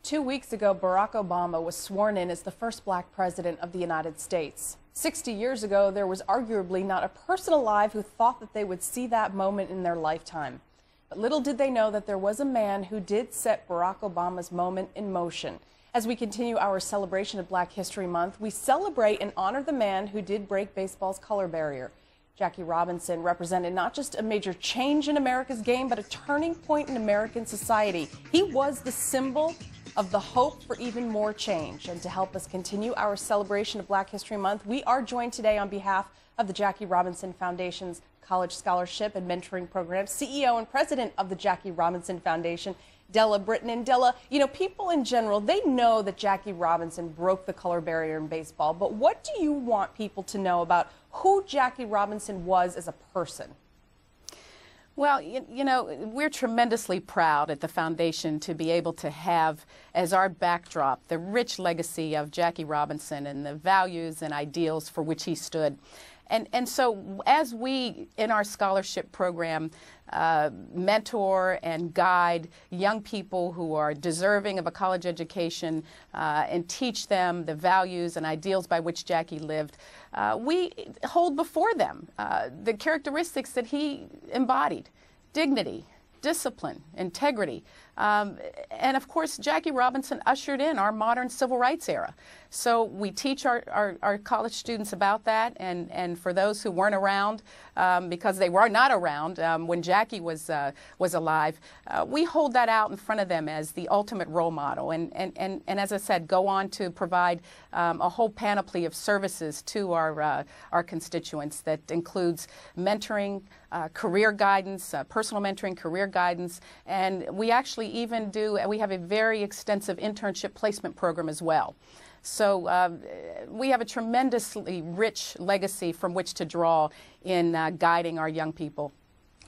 2 weeks ago, Barack Obama was sworn in as the first black president of the United States. 60 years ago, there was arguably not a person alive who thought that they would see that moment in their lifetime. But little did they know that there was a man who did set Barack Obama's moment in motion. As we continue our celebration of Black History Month, we celebrate and honor the man who did break baseball's color barrier. Jackie Robinson represented not just a major change in America's game, but a turning point in American society. He was the symbol of the hope for even more change. And to help us continue our celebration of Black History Month, we are joined today on behalf of the Jackie Robinson Foundation's College Scholarship and Mentoring Program, CEO and President of the Jackie Robinson Foundation, Della Britton. And Della, you know, people in general, they know that Jackie Robinson broke the color barrier in baseball, but what do you want people to know about who Jackie Robinson was as a person? Well, you know, we're tremendously proud at the Foundation to be able to have as our backdrop the rich legacy of Jackie Robinson and the values and ideals for which he stood. And so as we, in our scholarship program, mentor and guide young people who are deserving of a college education and teach them the values and ideals by which Jackie lived, we hold before them the characteristics that he embodied: dignity, discipline, integrity. And of course, Jackie Robinson ushered in our modern civil rights era. So we teach our college students about that, and for those who weren't around, because they were not around when Jackie was alive, we hold that out in front of them as the ultimate role model. And as I said, go on to provide a whole panoply of services to our constituents that includes mentoring, career guidance, personal mentoring, career guidance, and we actually we have a very extensive internship placement program as well. So we have a tremendously rich legacy from which to draw in guiding our young people.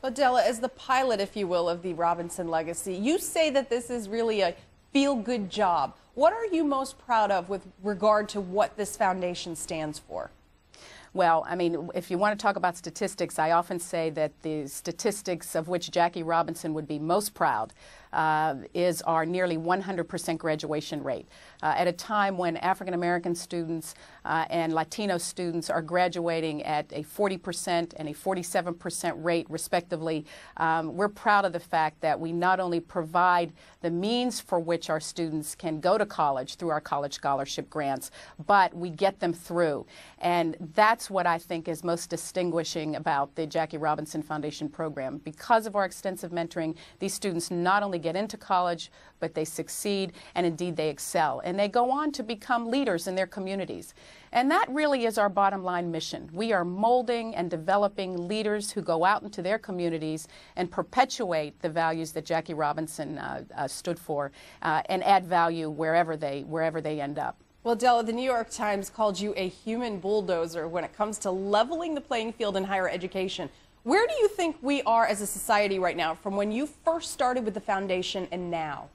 Well, Della, as the pilot, if you will, of the Robinson legacy, you say that this is really a feel-good job. What are you most proud of with regard to what this foundation stands for? Well, I mean, if you want to talk about statistics, I often say that the statistics of which Jackie Robinson would be most proud is our nearly 100% graduation rate. At a time when African American students and Latino students are graduating at a 40% and a 47% rate, respectively, we're proud of the fact that we not only provide the means for which our students can go to college through our college scholarship grants, but we get them through. And that's what I think is most distinguishing about the Jackie Robinson Foundation program. Because of our extensive mentoring, these students not only get into college, but they succeed, and indeed they excel. And they go on to become leaders in their communities. And that really is our bottom line mission. We are molding and developing leaders who go out into their communities and perpetuate the values that Jackie Robinson stood for and add value wherever they end up. Well, Della, the New York Times called you a human bulldozer when it comes to leveling the playing field in higher education. Where do you think we are as a society right now from when you first started with the foundation and now?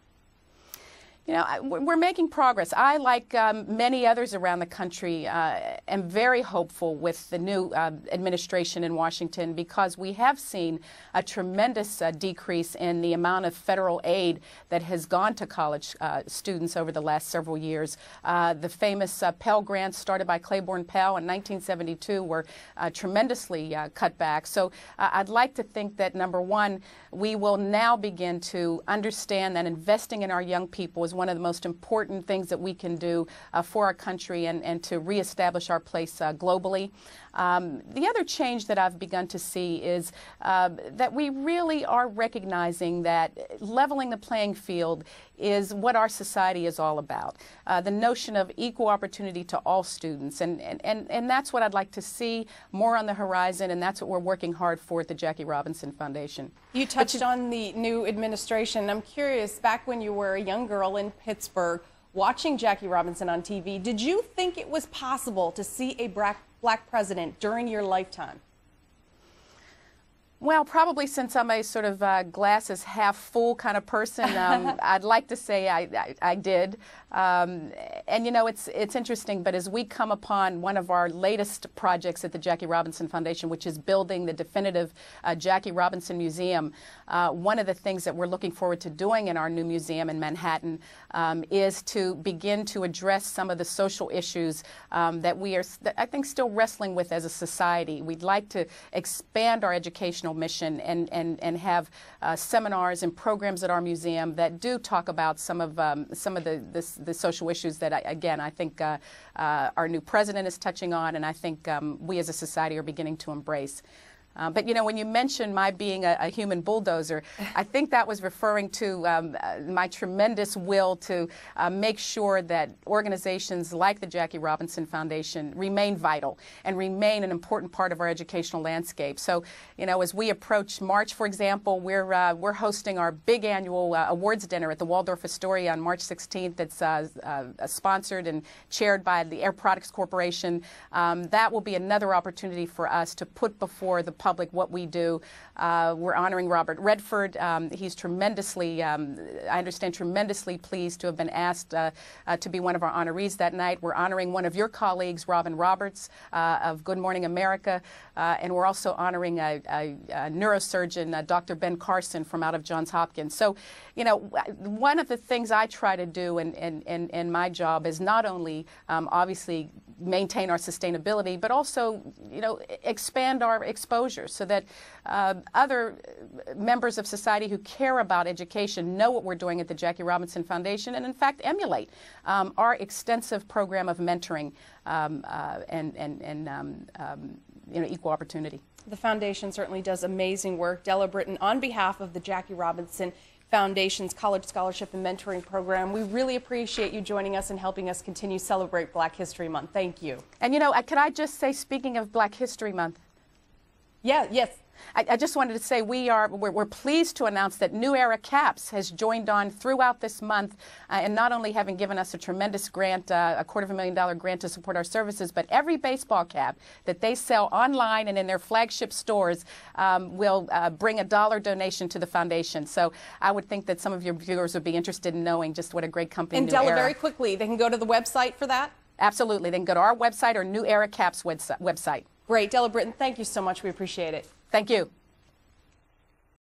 You know, we're making progress. I, like many others around the country, am very hopeful with the new administration in Washington, because we have seen a tremendous decrease in the amount of federal aid that has gone to college students over the last several years. The famous Pell Grants started by Claiborne Pell in 1972 were tremendously cut back. So I'd like to think that, number one, we will now begin to understand that investing in our young people is one of the most important things that we can do for our country and to reestablish our place globally. The other change that I've begun to see is that we really are recognizing that leveling the playing field is what our society is all about. The notion of equal opportunity to all students. And that's what I'd like to see more on the horizon, and that's what we're working hard for at the Jackie Robinson Foundation. You touched on the new administration. I'm curious, back when you were a young girl in Pittsburgh watching Jackie Robinson on TV, did you think it was possible to see a black president during your lifetime? Well, probably since I'm a sort of glasses half full kind of person, I'd like to say I did. And you know, it's interesting, but as we come upon one of our latest projects at the Jackie Robinson Foundation, which is building the definitive Jackie Robinson Museum, one of the things that we're looking forward to doing in our new museum in Manhattan is to begin to address some of the social issues that we are, I think, still wrestling with as a society. We'd like to expand our educational mission and have seminars and programs at our museum that do talk about some of the social issues that I think our new president is touching on, and I think we as a society are beginning to embrace. But you know, when you mentioned my being a human bulldozer, I think that was referring to my tremendous will to make sure that organizations like the Jackie Robinson Foundation remain vital and remain an important part of our educational landscape. So, you know, as we approach March, for example, we're hosting our big annual awards dinner at the Waldorf Astoria on March 16th. It's sponsored and chaired by the Air Products Corporation. That will be another opportunity for us to put before the public what we do. We're honoring Robert Redford. He's tremendously, I understand, tremendously pleased to have been asked to be one of our honorees that night. We're honoring one of your colleagues, Robin Roberts of Good Morning America, and we're also honoring a neurosurgeon, Dr. Ben Carson from out of Johns Hopkins. So, you know, one of the things I try to do in my job is not only obviously maintain our sustainability, but also, you know, expand our exposure so that other members of society who care about education know what we're doing at the Jackie Robinson Foundation and, in fact, emulate our extensive program of mentoring and you know, equal opportunity. The foundation certainly does amazing work. Della Britton, on behalf of the Jackie Robinson Foundation's College Scholarship and Mentoring Program, we really appreciate you joining us and helping us continue to celebrate Black History Month. Thank you. And you know, could I just say, speaking of Black History Month? Yeah, yes. I just wanted to say we're pleased to announce that New Era Caps has joined on throughout this month, and not only having given us a tremendous grant, a $250,000 grant to support our services, but every baseball cap that they sell online and in their flagship stores will bring a $1 donation to the foundation. So I would think that some of your viewers would be interested in knowing just what a great company And New Della, Era. very quickly, they can go to the website for that? Absolutely. They can go to our website or New Era Caps website. Great. Della Britton, thank you so much. We appreciate it. Thank you.